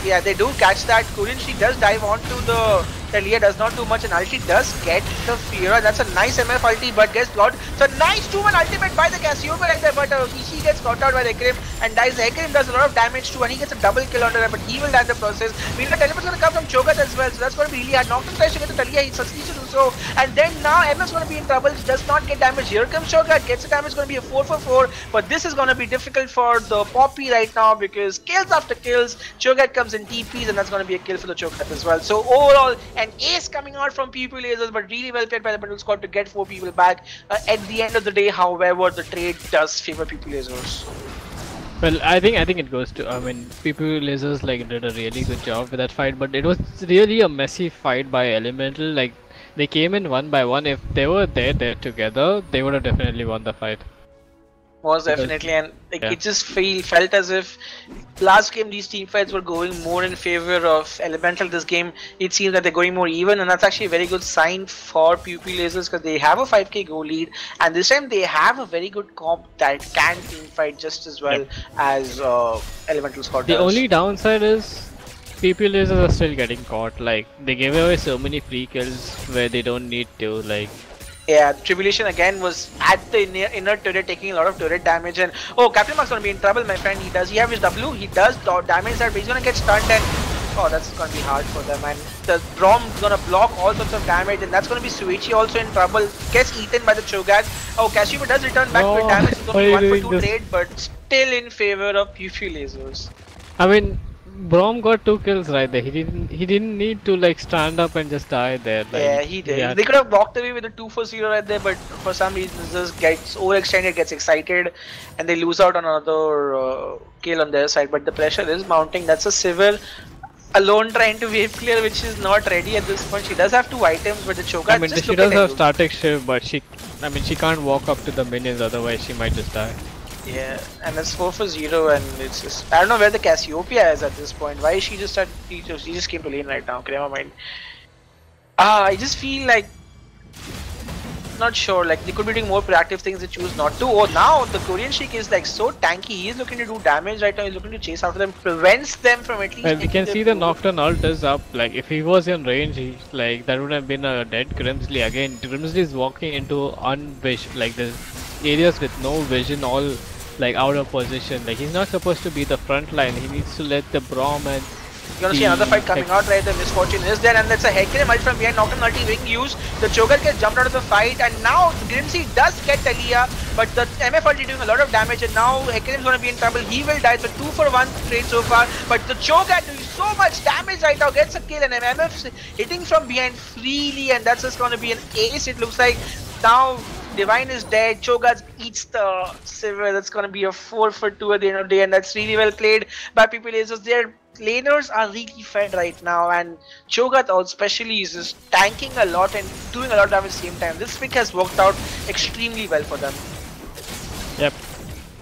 yeah, they do catch that. Korean Streak does dive onto the Talia, does not do much, and ulti does get the Fiora. That's a nice MF ulti, but gets blocked. So nice 2-1 ultimate by the Cassiopeia right there, but Bhishi gets caught out by the Hecarim and dies. The Hecarim does a lot of damage too, and he gets a double kill onto that, but he will die in the process. Meanwhile, teleport's going to come from Cho'Gath as well, so that's going to be really hard. Nocturne tries to get the Talia, he succeeds to do so, and then now MF's going to be in trouble. He does not get damage. Here comes Cho'Gath, gets the damage, going to be a 4 for 4, but this is going to be difficult for the Poppy right now because kills after kills. Cho'Gath comes in TPs, and that's going to be a kill for the Cho'Gath as well. So overall, an ace coming out from Pew Pew Lazers, but really well played by the middle squad to get 4 people back. At the end of the day, however, the trade does favor Pew Pew Lazers. Well, I think it goes to. I mean, Pew Pew Lazers like did a really good job with that fight, but it was really a messy fight by Elemental. Like they came in one by one. If they were there together, they would have definitely won the fight. Was definitely, and like, it just felt as if last game these team fights were going more in favor of Elemental. This game it seems that they're going more even, and that's actually a very good sign for Pew Pew Lazers because they have a 5k goal lead, and this time they have a very good comp that can team fight just as well as Elemental Squad does. The only downside is Pew Pew Lazers are still getting caught. Like they gave away so many free kills where they don't need to. Like. Yeah, Tribulation again was at the inner turret taking a lot of turret damage, and oh, Captain Mark's gonna be in trouble, my friend. He have his W, he does damage that, but he's gonna get stunned, and oh, that's gonna be hard for them, and the Brom's gonna block all sorts of damage, and that's gonna be Suichi also in trouble, gets eaten by the Cho'Gath. Oh, Cassiopeia does return back with damage, it's gonna be 1 for 2 trade, but still in favor of Pew Pew Lazers. I mean, Brom got 2 kills right there. He didn't need to like stand up and just die there. Like, yeah, he did. They could have walked away with a 2 for 0 right there, but for some reason just gets overextended, gets excited, and they lose out on another kill on their side. But the pressure is mounting. That's a Sivir alone trying to wave clear, which is not ready at this point. She does have 2 items, but the Cho'Gath. I mean, she does have static shift, but she can't walk up to the minions, otherwise she might just die. Yeah, and it's 4 for 0, and it's just, I don't know where the Cassiopeia is at this point. Why is she just at, she just came to lane right now, okay, never mind. I just feel like, not sure, like they could be doing more proactive things, they choose not to. Oh, now the Korean Sheik is like so tanky, he's looking to do damage right now, he's looking to chase after them, prevents them from at least. Well, we can see the Nocturne ult is up, like if he was in range, like that would have been a dead Grimsley. Again, Grimsley is walking into like the areas with no vision, all like out of position. Like he's not supposed to be the front line. He needs to let the Brom and you're gonna see another fight coming out right there. Misfortune is there, and that's a Hecarim ult from behind. Nocturne ulti being used. The Cho'Gath gets jumped out of the fight, and now Grimsy does get Talia, but the MF ulti doing a lot of damage, and now Hecarim's gonna be in trouble. He will die. So 2 for 1 trade so far, but the Cho'Gath doing so much damage right now, gets a kill, and MF hitting from behind freely, and that's just gonna be an ace. It looks like now Divine is dead. Cho'Gath eats the Sivir. That's gonna be a 4 for 2 at the end of the day, and that's really well played by Pew Pew Lazers. Their laners are really fed right now, and Cho'Gath especially is just tanking a lot and doing a lot of damage at the same time. This pick has worked out extremely well for them. Yep.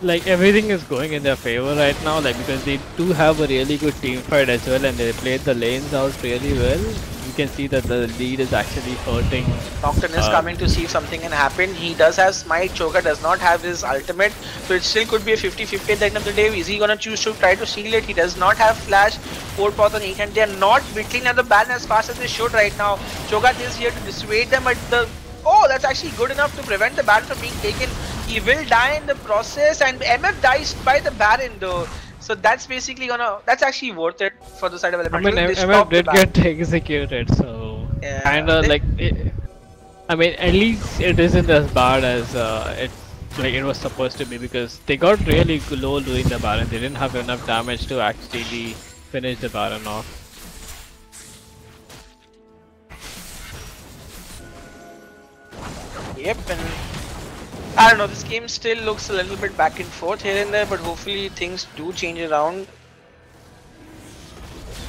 Like everything is going in their favor right now, like because they do have a really good team fight as well, and they played the lanes out really well. You can see that the lead is actually hurting. Nocturne is coming to see if something can happen. He does have Smite. Cho'Gath does not have his ultimate, so it still could be a 50-50 at the end of the day. Is he gonna choose to try to seal it? He does not have flash. 4 pots on 8, and they are not whittling at the ban as fast as they should right now. Cho'Gath is here to dissuade them, but the that's actually good enough to prevent the Baron from being taken. He will die in the process, and MF dies by the Baron though. So that's basically that's actually worth it for the side of Elemental. I mean, MF did get executed, so kinda like I mean, at least it isn't as bad as it was supposed to be, because they got really low doing the Baron. They didn't have enough damage to actually finish the Baron off. Yep, and I don't know, this game still looks a little bit back and forth here and there, but hopefully things do change around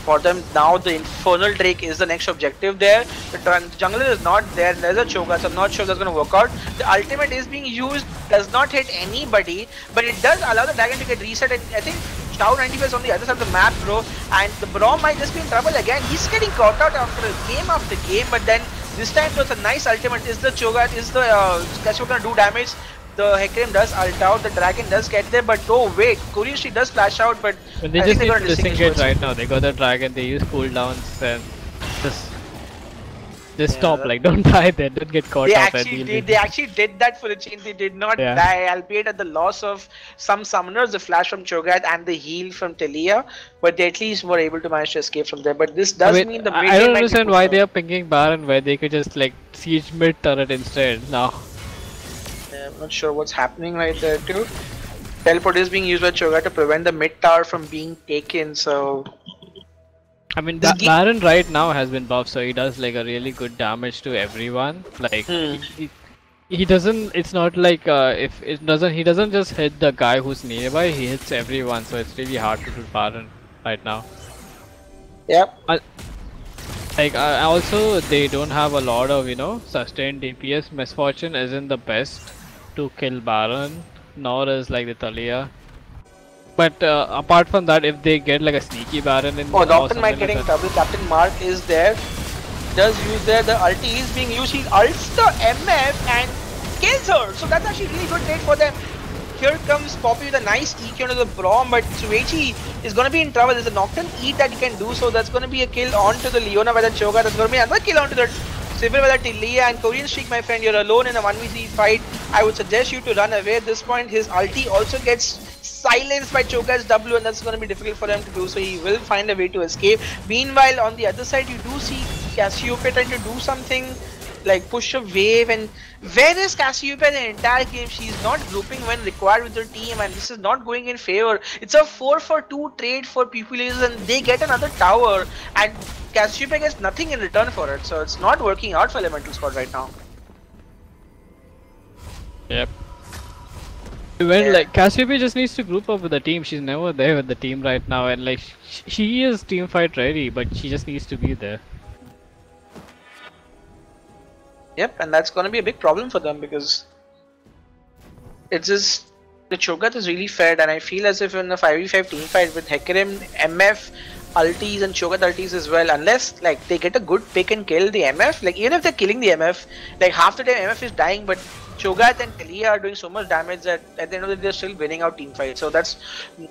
for them. Now the Infernal Drake is the next objective there. The jungler is not there, there's a Cho'Gath, so I'm not sure that's going to work out. The ultimate is being used, does not hit anybody, but it does allow the dragon to get reset. And I think Tau 95 is on the other side of the map, bro, and the Braum might just be in trouble again. He's getting caught out after game, but then this time it was a nice ultimate. Is the Cho'Gath, is the Cassiopeia gonna do damage? The Hecarim does ult out, the dragon does get there, but oh wait, Korean Street does flash out, but they just need to disengage right now. They got the dragon, they use cooldowns and just stop, like don't die there, don't get caught up. They actually did that for the change. They did not die, albeit at the loss of some summoners, the flash from Cho'Gath and the heal from Telia, but they at least were able to manage to escape from there. But this does mean the mid lane. I don't understand why they are pinging Baron where they could just like siege mid turret instead now. I'm not sure what's happening right there too. Teleport is being used by Cho'Gath to prevent the mid tower from being taken, so I mean, Baron right now has been buffed, so he does like a really good damage to everyone. Like he doesn't. It's not like he doesn't just hit the guy who's nearby. He hits everyone, so it's really hard to do Baron right now. Yep. Also they don't have a lot of sustained DPS. Misfortune isn't the best to kill Baron, nor is like the Talia. But apart from that, if they get like a sneaky Baron in Nocturne might get in trouble. Captain Mark is there. Does use there. The ulti is being used. He ults the MF and kills her. So that's actually really good trade for them. Here comes Poppy with a nice EQ into the Braum, but Suechi is going to be in trouble. There's a Nocturne eat that he can do, so that's going to be a kill onto the Leona by the Cho'Gath. That's going to be another kill onto the Sivir by the Tilia. And Korean Streak, my friend, you're alone in a 1v3 fight. I would suggest you to run away at this point. His ulti also gets silenced by Cho'Gath's W, and that's going to be difficult for him to do, so he will find a way to escape. Meanwhile, on the other side, you do see Cassiopeia trying to do something like push a wave, and where is Cassiopeia the entire game? She's not grouping when required with her team, and this is not going in favor. It's a 4 for 2 trade for Pew Pew Lazers, and they get another tower, and Cassiopeia gets nothing in return for it, so it's not working out for Elemental Squad right now. Yep. When like Cassiopeia just needs to group up with the team. She's never there with the team right now, and like she is team fight ready, but she just needs to be there. Yep, and that's gonna be a big problem for them, because it's just the Cho'Gath is really fed, and I feel as if in a 5v5 team fight with Hecarim, MF, ultis and Cho'Gath ultis as well, unless like they get a good pick and kill the MF, like even if they're killing the MF, like half the time MF is dying, but Cho'Gath and Telia are doing so much damage that at the end of the day they're still winning out team fights. So that's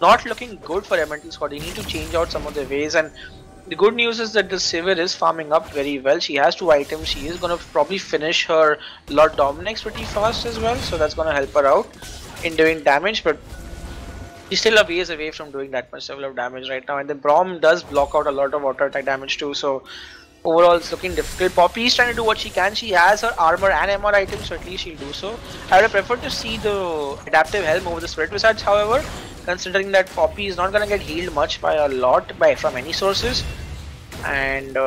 not looking good for Elemental Squad. They need to change out some of their ways, and the good news is that the Sivir is farming up very well. She has 2 items. She is going to probably finish her Lord Dominix pretty fast as well, so that's going to help her out in doing damage, but she's still a ways away from doing that much level of damage right now. And then Braum does block out a lot of auto attack damage too, so overall it's looking difficult. Poppy is trying to do what she can. She has her armor and MR items, so at least she'll do so. I would have preferred to see the adaptive helm over the Spirit Visage, however, considering that Poppy is not going to get healed much by a lot from any sources. And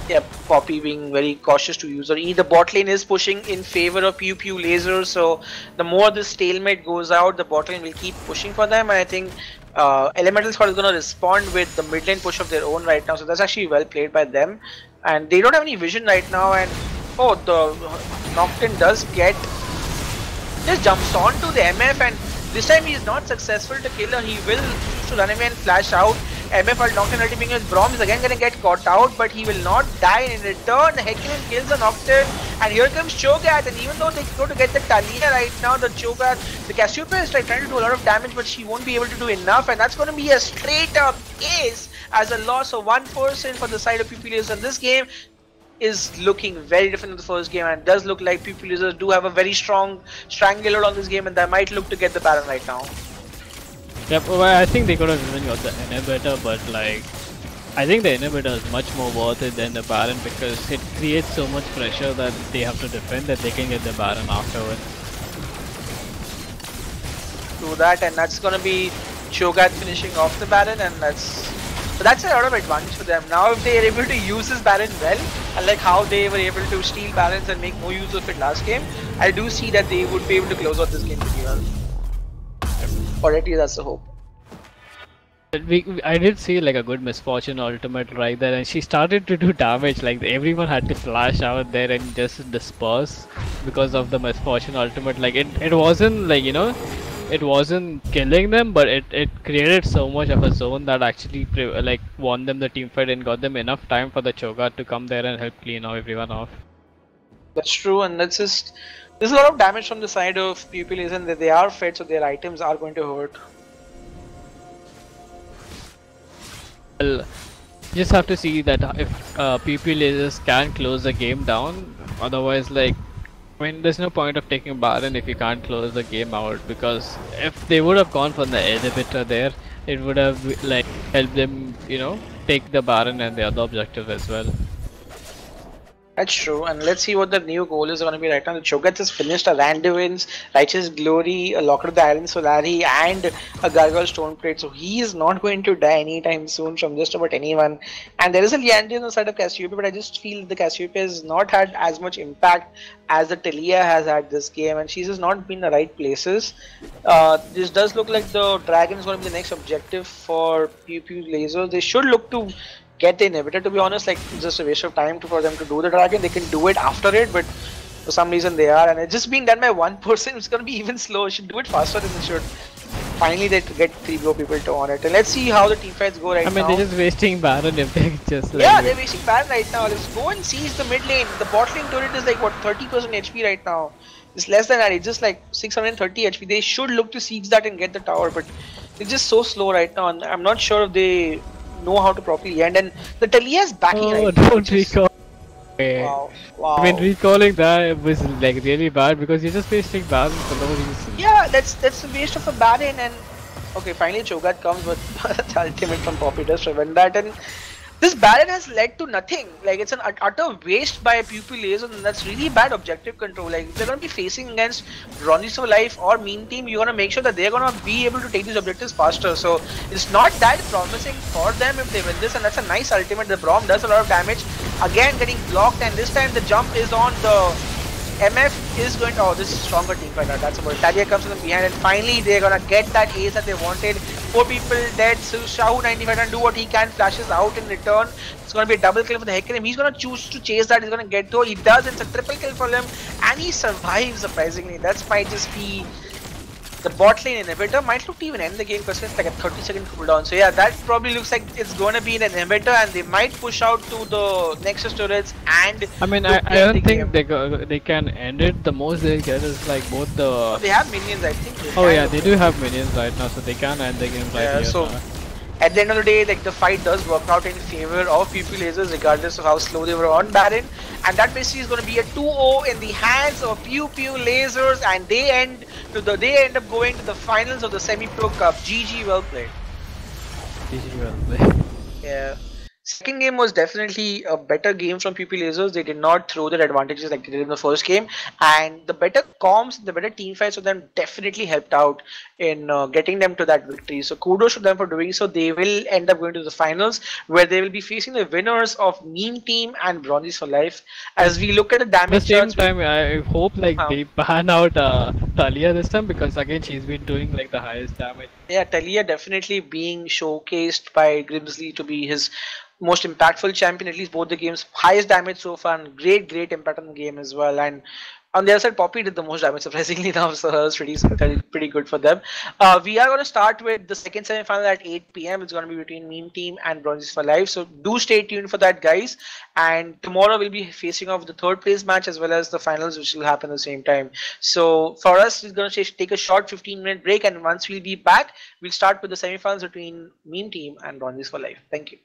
Yep, Poppy being very cautious to use her E. The bot lane is pushing in favor of Pew Pew Lazers, so the more this stalemate goes out, the bot lane will keep pushing for them. And I think Elemental Squad is going to respond with the mid lane push of their own right now, so that's actually well played by them. And they don't have any vision right now. And oh, the Nocturne does get, just jumps on to the MF, and this time he is not successful to kill her. He will choose to run away and flash out. MF while Nocturne ultimating his Braum is again going to get caught out, but he will not die. In return, Hecarim kills the Nocturne, and here comes Cho'Gath. And even though they go to get the Talia right now, the Cho'Gath, the Cassiopeia is trying to do a lot of damage, but she won't be able to do enough, and that's going to be a straight up ace as a loss of 1% for the side of Pew Pew Lazers. And this game is looking very different than the first game, and it does look like Pew Pew Lazers do have a very strong stranglehold on this game, and they might look to get the Baron right now. Yep, well, I think they could have even got the inhibitor, but like, I think the inhibitor is much more worth it than the Baron because it creates so much pressure that they have to defend that they can get the Baron afterwards. Do that, and that's gonna be Cho'Gath finishing off the Baron, and that's a lot of advantage for them. Now if they are able to use this Baron well, and like how they were able to steal Barons and make more use of it last game, I do see that they would be able to close out this game pretty well. Or at least that's the hope. I did see like a good misfortune ultimate right there, and she started to do damage. Like everyone had to flash out there and just disperse because of the misfortune ultimate. Like it wasn't like, you know, it wasn't killing them, but it created so much of a zone that actually like won them the team fight and got them enough time for the Cho'Gath to come there and help clean everyone off. That's true, and that's just, there's a lot of damage from the side of Pew Pew Lazers, and that they are fed, so their items are going to hurt. Well, you just have to see that if Pew Pew Lazers can close the game down, otherwise like, I mean, there's no point of taking Baron if you can't close the game out, because if they would have gone for the inhibitor there, it would have like helped them, you know, take the Baron and the other objective as well. That's true, and let's see what the new goal is going to be right now. The Cho'Gath has finished a Randuin's Righteous Glory, a Locker of the Iron Solari, and a Gargoyle Stone Plate, so he is not going to die anytime soon from just about anyone. And there is a Liandry on the side of Cassiopeia, but I just feel the Cassiopeia has not had as much impact as the Talia has had this game, and she's just not been in the right places. This does look like the Dragon is going to be the next objective for Pew Pew Lazers. They should look to get the inhibitor, to be honest. Like, it's just a waste of time for them to do the Dragon. They can do it after it, but for some reason they are, and it's just being done by one person. It's gonna be even slow. It should do it faster than it should. Finally they get 3 Go people to on it, and let's see how the team fights go right now. I mean, they're just wasting Baron if they just like... Yeah, they're wasting Baron right now. Let's go and seize the mid lane. The bot lane turret is like, what, 30% HP right now. It's less than that. It's just like 630 HP. They should look to siege that and get the tower, but it's just so slow right now, and I'm not sure if they know how to properly end. And the Talia is backing right now. Don't recall. Wow, wow. I mean, recalling that was like really bad because you're just wasting Baron for no reason. Yeah, that's a waste of a Baron. And okay, finally Cho'Gath comes, but the ultimate from Poppy does prevent that. And this Baron has led to nothing. Like, it's an utter waste by Pew Pew Lazers, and that's really bad objective control. Like, if they're going to be facing against Ronnie's for Life or Mean Team, you're going to make sure that they're going to be able to take these objectives faster. So, it's not that promising for them if they win this, and that's a nice ultimate. The Braum does a lot of damage. Again, getting blocked, and this time the jump is on the MF is going to, oh, this is stronger team fighter. That's about it. Talia comes to them behind, and finally they're gonna get that ace that they wanted. 4 people dead, so Shahu 95 and do what he can, flashes out in return. It's gonna be a double kill for the Hecarim. He's gonna choose to chase that, he's gonna get though. He does, it's a triple kill for him, and he survives surprisingly. That might just be the bot lane inhibitor. Might look to even end the game because it's like a 30-second cooldown. So yeah, that probably looks like it's gonna be an inhibitor, and they might push out to the Nexus turrets. And I mean, I don't think they can end it. The most they'll get is like both the... They have minions, I think. Oh yeah, they do have minions right now, so they can end the game right here. So at the end of the day, like, the fight does work out in favor of Pew Pew Lazers regardless of how slow they were on Baron, and that basically is going to be a 2-0 in the hands of Pew Pew Lazers, and they end up going to the finals of the Semi-Pro Cup. GG, well played. GG, well played. Yeah. Second game was definitely a better game from Pew Pew Lazers. They did not throw their advantages like they did in the first game, and the better comms, the better team fights of them definitely helped out in getting them to that victory. So kudos to them for doing so. They will end up going to the finals where they will be facing the winners of Meme Team and Bronzes for Life. As we look at the At the damage same charts, time, I hope like uh, they ban out Talia this time because again she's been doing like the highest damage. yeah, Talia definitely being showcased by Grimsley to be his most impactful champion, at least both the games. Highest damage so far, and great impact on the game as well. And on the other side, Poppy did the most damage surprisingly now, so that was pretty good for them. We are going to start with the second semifinal at 8 p.m. It's going to be between Meme Team and Bronzes for Life, so do stay tuned for that, guys. And tomorrow we'll be facing off the third place match as well as the finals, which will happen at the same time. So for us, we're going to take a short 15-minute break, and once we'll be back, we'll start with the semifinals between Meme Team and Bronzes for Life. Thank you.